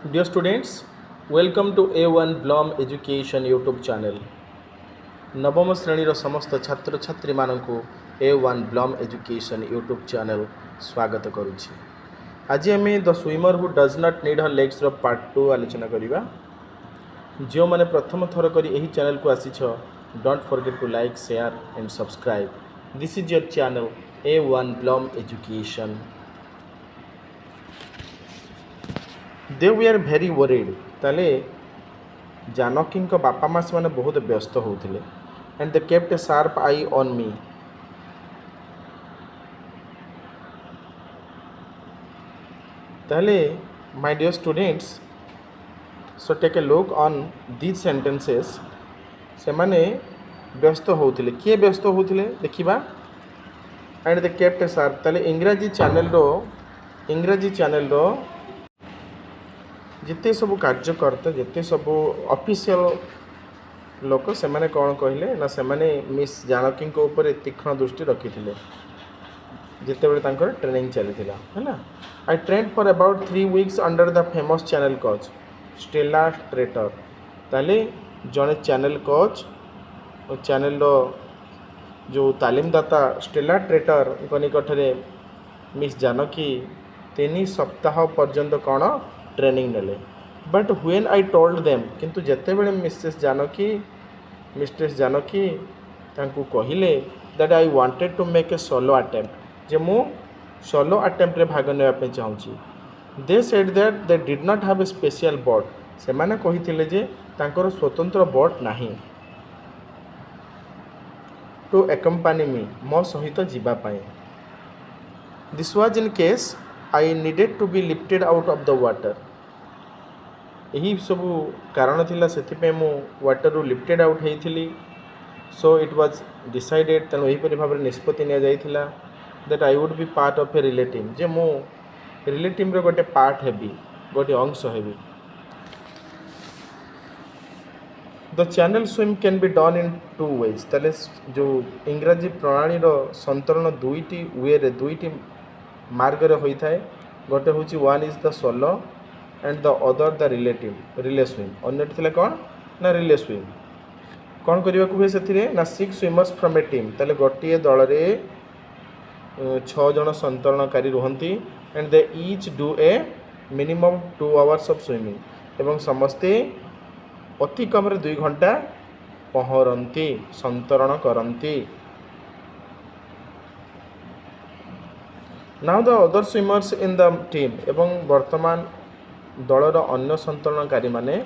Dear students, welcome to A1 Blom Education YouTube channel. नवम श्रेणीर समस्त छात्र छात्री मानकु A1 Blom Education YouTube channel स्वागत करुछि। आज आमे the swimmer who does not need her legs रो पार्ट 2 आलोचना करिबा। जो माने प्रथम थर करी एही चैनल को आसीछ, don't forget to like, share and subscribe. This is your channel A1 Blom Education. They we are very worried ताले जानकी बापा माँ से बहुत व्यस्त होते and they kept a sharp eye on me. ताले my dear students, so take a look on these sentences. से माने व्यस्त होते, किए व्यस्त होते देखा। And they kept a sharp ताले इंग्राजी चैनल रो जिते सब कार्यकर्ता जिते सब ऑफिशियल लोक से माने कौन कहले ना से माने मिस जानकी को ऊपर तीक्ष्ण दृष्टि रखी थे जिते बड़े ट्रेनिंग चली है। I train for about 3 weeks under the famous channel coach Stella Treter. ताले जड़े चैनल कोच चैनल जो तालीमदाता स्टेला ट्रेटर निकट में मिस जानकी 3 सप्ताह पर्यंत कौन ट्रेनिंग नेले। But when I told them, किंतु जेते बेले मिस्ट्रेस जानकी तांकू कहिले that I wanted to make a solo attempt, जे मु सोलो अटेम्प्ट रे भाग नेबा पे चाहूची। They said that they did not have a special boat, से माने कहिथिले जे तांकर स्वतंत्र बोट नाही टू एकम्पानी मी, मो सहित जीवा पाए। This was in case I needed to be lifted out of the water. यही सब कारण थिला से मु वाटर रू लिफ्टेड आउट होती। सो इट वाज डिसाइडेड, तेणु यहीपरि भाव में निष्पत्ति नि जाइथिला that I would be part of a relative, जे मु रिलेटिव रो गोटे पार्ट हेबी, गोटे अंश हेबी। The channel swim can be done in 2 ways। ताले जो इंग्राजी प्रणाली रो संतरण दुईटी वे रे दुईटी मार्ग रे होई थाए। गोटे होची one is the solo and the other the relay swim. अन्यटी थिला कौन ना रिले स्विम। कौन करने को हुए से ना 6 स्विमर्स फ्रॉम ए टीम। ताले गोटे दल रे 6 जन संतरणकारी रुहंती and they each do a minimum 2 hours of swimming. एवं समस्ते अति कम 2 घंटा पहरती संतरण करती। Now the other swimmers in the team, एवं वर्तमान दलर अन्य संतरणकारी माने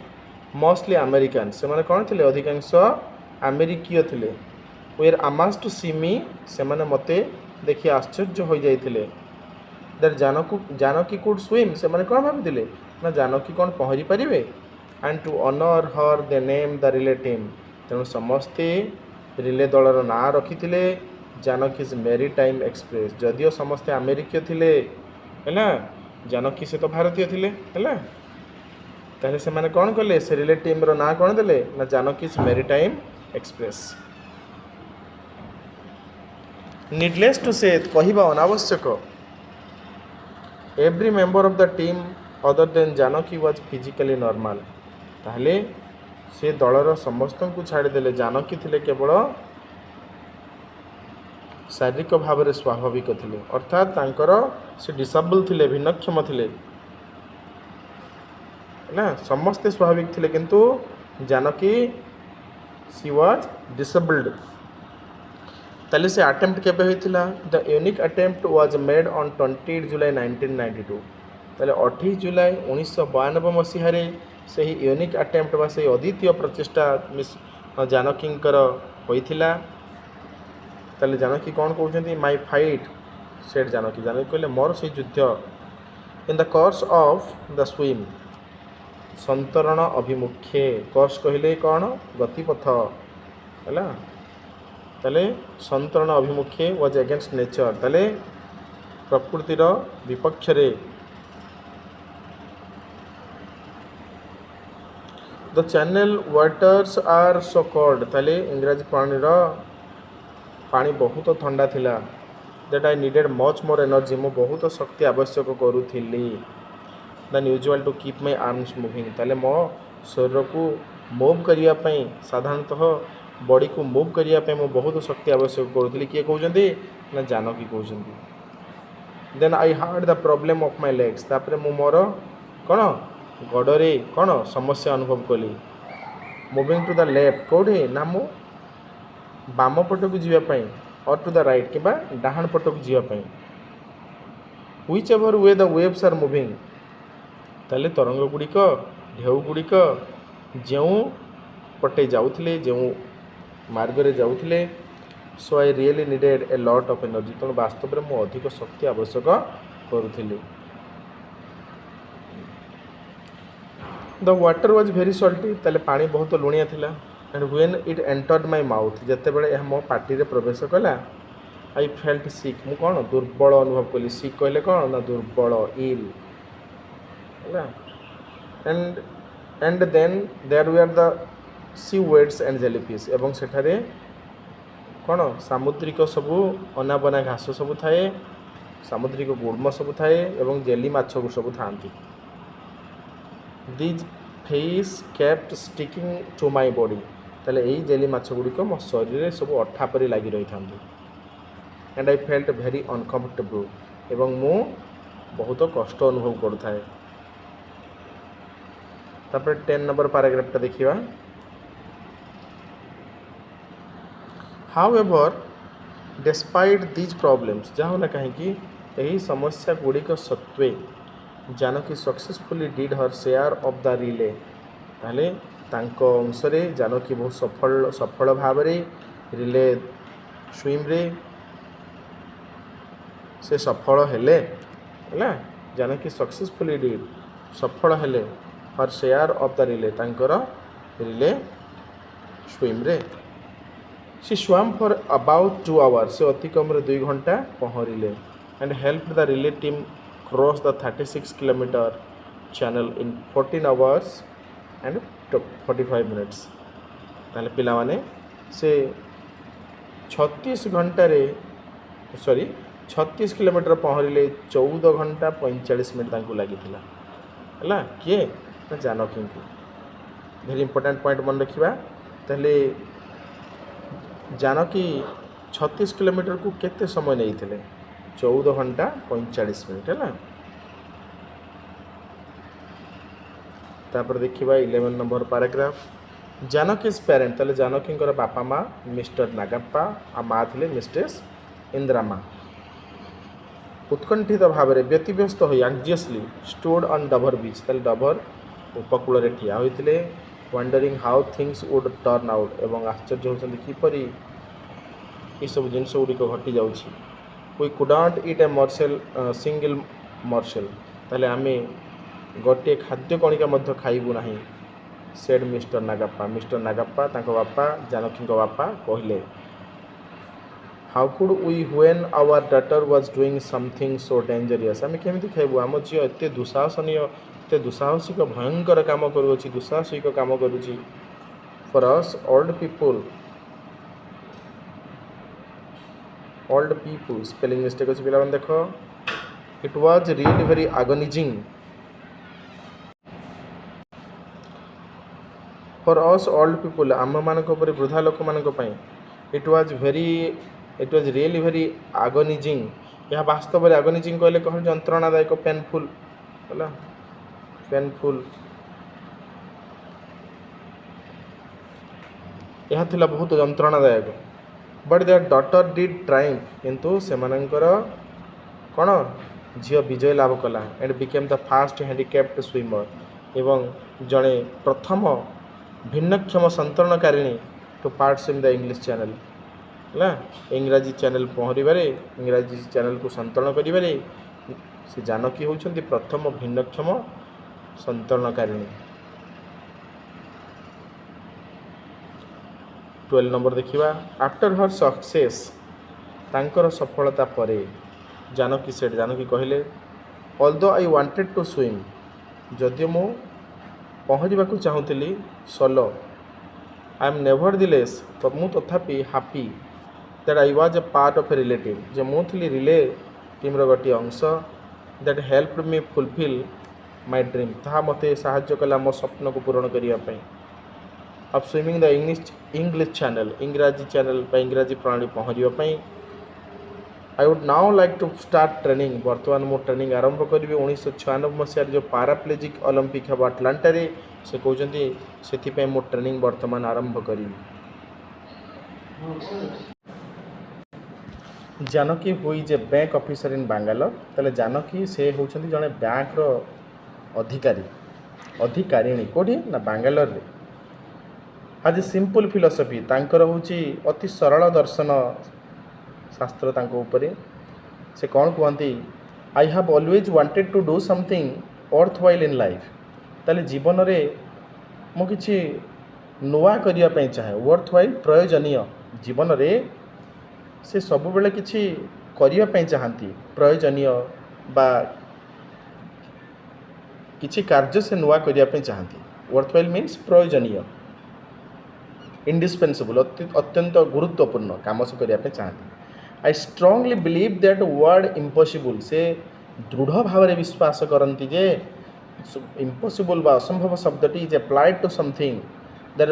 मोस्टली अमेरिकान, से माने कौन थे अधिकांश अमेरिकीय थे। वेर अमाज टू सी मी, से माने मते देखि आश्चर्य हो जाइथिले। दैट जानकी कुड स्विम, से माने कौन भाबी ना जानकी कौन पहरी पारिबे। And to honour her they name the relay team, तेणु समस्ते रिले दलर ना रखी जानकीज मेरी टाइम एक्सप्रेस। जदियो समस्ते अमेरिकीय थे है, जानकी से तो भारतीय थे है, ताले से माने कौन कले से रिले टीम रो ना कौन देले ना जानकीज मेरी टाइम एक्सप्रेस। नीडलेस टू से कहवा अनावश्यक, every member of the team other than Janaki was physically normal. ताहले से दलर समस्त को छाड़देले, जानकी थिले केवल शारीरिक भाव में स्वाभाविक थे, अर्थात तांकर से डिसेबल थे, भिन्नक्षम थे ना। समस्ते स्वाभाविक थे किंतु जानकी सी वाज डिसेबल्ड। ताले से अटेम्प्ट केबे होइतिला? The unique attempt was made on 20 July 1992। ताले 28 जुलाई 1992 मसीह से ही यूनिक अटेम्प्ट बा से अद्वितीय प्रचेष्टा मिस जानकी होइतिला। ताले जानकी कौन कहते माई फाइट सेट जानकी कहले मोर से युद्ध in the course of the swim, संतरण अभिमुखे। कोर्स कहले कौन गतिपथ है। ताले संतरण अभिमुखे वाज अगेंस्ट नेचर, ताले प्रकृतिर विपक्ष रे। The channel waters are so cold, ताले इंग्राजी पानी पानी बहुत ठंडा थिला। That I needed much more energy, मु बहुत शक्ति आवश्यक करूथी। Than usual to keep my arms moving ताले मो शरीर को मूव करने साधारणतः बॉडी को मूव करने मो बहुत शक्ति आवश्यक करूली किए कहते ना जानकी कहते then I heard the problem of my legs तापर मु मोर कौन गड़े कौन समस्या अनुभव कली मुविंग टू द लेफ्ट कौटे ना मु बाम पट को जीवाई और टू द राइट कि डाहाण पट को जीवाई whichever way the waves are moving ताले तरंग गुड़िक ढेउ गुड़िक जो पटे जाऊले जो मार्गरे जाऊले so I really needed a lot of energy तेणु वास्तव में मु अधिक शक्ति आवश्यक करुली the water was very salty ताले पानी बहुत लुणिया थिला and when it entered my mouth जेते बेले यह मो पार्टी रे प्रवेश कला आई फेल्ट सिक मु कौन दुर्बल अनुभव कली सिक कहले कौन ना दुर्बल ill and then there were the seaweeds and jellyfish एवं सेठारे कौन सामुद्रिक सबू अनाबना घास सबू थाए सामुद्रिक गुड़म सबू थाए एवं जेली माछ को सबू थांती these fish kept sticking to my body ताले एई जेली माछ गुड़िक मो शरीर में सब अठा परी लगी रही था and I felt very uncomfortable एवं मु बहुत कष्ट अनुभव करुए तापर 10 नंबर पैराग्राफटा देखिए हाउएवर डिस्पाइट दीज प्रॉब्लम्स जहाँ ना कहीं यही समस्या गुड़िक सत्वे Janaki successfully did her share of the relay ताले तांको अंशरे जानकी बहुत सफल भाव रिले स्विम रे से सफल हेले है जानकी सक्सेसफुली डिड सफल हेले her share of the relay तांकर रिले स्विम रे she swam for about 2 hours से अति कम 2 घंटा पहरिले and help the relay team cross the 36 kilometre channel in 14 hours and 45 minutes ताले पिला माने से 36 घंटा रे सॉरी 36 किलोमीटर पहरिले 14 घंटा 45 मिनट तांको लगी है किए ना जानकी को वेरी इंपोर्टेंट पॉइंट मन रखा ताले जानकी 36 किलोमीटर को केते समय नहीं थे 14 घंटा 45 मिनट है तापर देखिबा 11 नंबर पैराग्राफ जानकीज पेरेंट ताले जानकी बापा माँ मिस्टर नागप्पा आ माँ थे मिस्ट्रेस इंदिरामा उत्कंठित भाव में व्यतिव्यस्त हो एंग्जियसली स्टूड ऑन डबर बीच ताले डबर उपकूल रे ठिया होइतिले wondering how things would turn out एवं आश्चर्य होचंदी किपरि ये सब जिनस गुड़िक घटी जाउछि we couldn't eat a morsel single morsel ताले आमे गोटे खाद्य कणिका मध्य खाइबु नाही सेड मिस्टर नागप्पा तांको बापा जानकी बापा कहले how could we when our daughter was doing something so dangerous आमे केमिति खाइबु आम झियो एते दुस्साहसनीय एते दुस्साहसिक भयंकर काम करूछि दुस्साहसिक काम करूछि for us old people spelling mistake अच्छी पिला देख it was really very agonising for us old people आम मानक वृद्धा लोक मान it was really very agonising यह वास्तव में आगोनिजिंग कहले कह जंत्रणादायक पेनफुल है पेनफुल यह थिला बहुत जंत्रणादायक but their daughter did triumph किंतु सेमानंकर कौन झील विजय लाभ कला and became the first handicapped swimmer एवं जड़े प्रथम भिन्नक्षम संतरणकारिणी to parts in the English channel है इंग्राजी चैनल पहर इंग्राजी चैनल को संतरण करें से जानकी होती प्रथम भिन्नक्षम संतरणकारिणी 12 नंबर देखिबा आफ्टर हर सक्सेस तांकर सफलता परे जानकी कहले although I wanted to swim जदि मु पहरिबा को चाहूली solo I am nevertheless तो मु तथापि happy that I was a part of a relative जे मु थी रिले टीम गोटे अंश that helped me fulfil my dream ताहा मते साहाय्य कला मो स्वप्न को पूरण करिया पई of swimming the English channel इंग्राजी चैनल बा इंग्राजी प्रणाली पहुँचवा पई I would now like to start training बर्तमान मो ट्रेनिंग आरंभ करी 1996 मसीह जो पाराप्लेजिक ओलंपिक हम अटलांटा से कहते से मो ट्रेनिंग बर्तमान आरंभ करी जानकी हुई जे बैंक ऑफिसर इन बांगालोर तेल जानकी से होती जड़े बैंक अधिकारी अधिकारिणी कौटी ना बांगालोर रे आज सिंपल फिलोसफी तांकर होची अति सरल दर्शन शास्त्र तांको ऊपर से कौन कहती I have always wanted to do something worthwhile in life ताले जीवन रे मो किछि नुआ करिया पई चाहे वर्थ वाइल प्रयोजनीय जीवन रे से सब बेले किछि करिया पई चाहती प्रयोजनीय बा किछि कार्य से नुआ करिया पई चाहती वर्थ वाइल मीन्स प्रयोजनीय इंडिस्पेंसिबल अत्यंत गुरुत्वपूर्ण काम से करिया पई चाहती I strongly believe that word impossible से दृढ़ भाव में विश्वास करती जे इम्पॉसिबल बा असंभव शब्दटी is applied to something that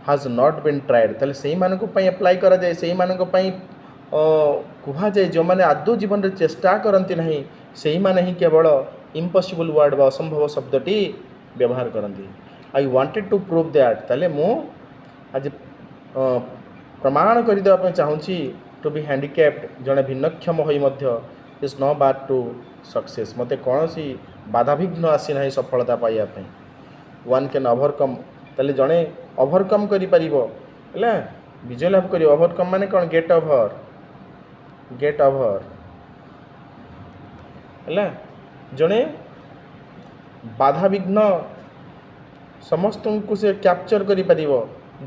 has not been tried ताले सेही मानको पई अप्लाई करा जाए सेही मानको पई कहा जाए जो माने आदौ जीवन में चेष्टा करती नहीं सेही माने ही केवल इम्पॉसिबल वर्ड बा असंभव शब्दटी व्यवहार करती I wanted to prove that ताले मु आज प्रमाण कर देवा चाहूँगी टू बी हैंडिकैप्ड जड़े भिन्नक्षम होई मध्य is no bar to success मते कौन सी बाधाविघ्न आसी ना सफलता पाइबापी वन कैन ओवरकम ताले जड़े ओवरकम करि परिबो है विजय लाभ कर ओवरकम माने कौन गेट ओवर है जड़े बाधाविघ्न समस्त को से कैप्चर करि परिबो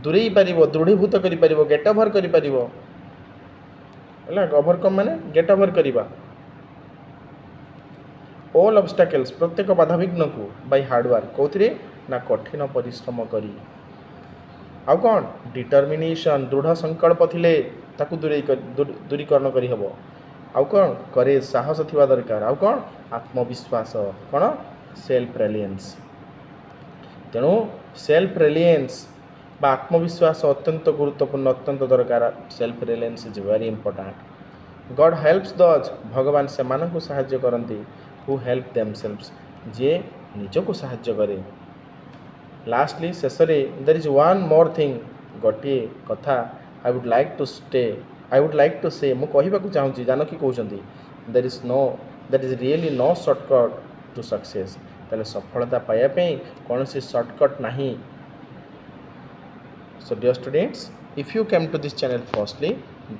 दूरेई पारिबो दृढ़ीभूत करि परिबो गेट ओवर करि परिबो है ओवरकम माने गेट ओवर करिबा ऑल ऑब्स्टैकल्स प्रत्येक बाधाविघ्न को बाय हार्डवर्क कौथिरे ना कठिन परिश्रम करी आउ कौन डिटर्मिनेशन दृढ़ संकल्प थिले ताकू दूरीकरण करी हबो आउ कौन करेज साहस थिबा दरकार आउ कौन आत्मविश्वास कौन सेल्फ रिलायंस तेणु सेल्फ रिलायंस बा आत्मविश्वास अत्यंत गुरुत्वपूर्ण अत्यंत दरकार self reliance is very important God helps those भगवान से मानक साहाय्य करती हु हेल्प देमसेल्व्स जे निज को साहाय्य करे लास्टली शेष there is one more thing गोटे कथा आई वुड लाइक टू से मु कहबाकू चाहूँगी जानकी कहते there is really no shortcut to success ताले सफलता पाइबा कौन सी शॉर्टकट नहीं. So dear students, if you came to this channel firstly,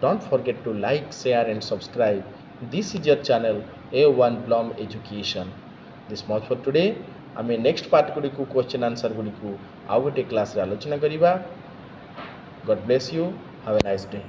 don't forget to like, share and subscribe. This is your channel A1 Plum Education. This much for today. आमे next part Gudi को question answer Gudi को आउ गोटे class रे आलोचना करिबा. God bless you. Have a nice day.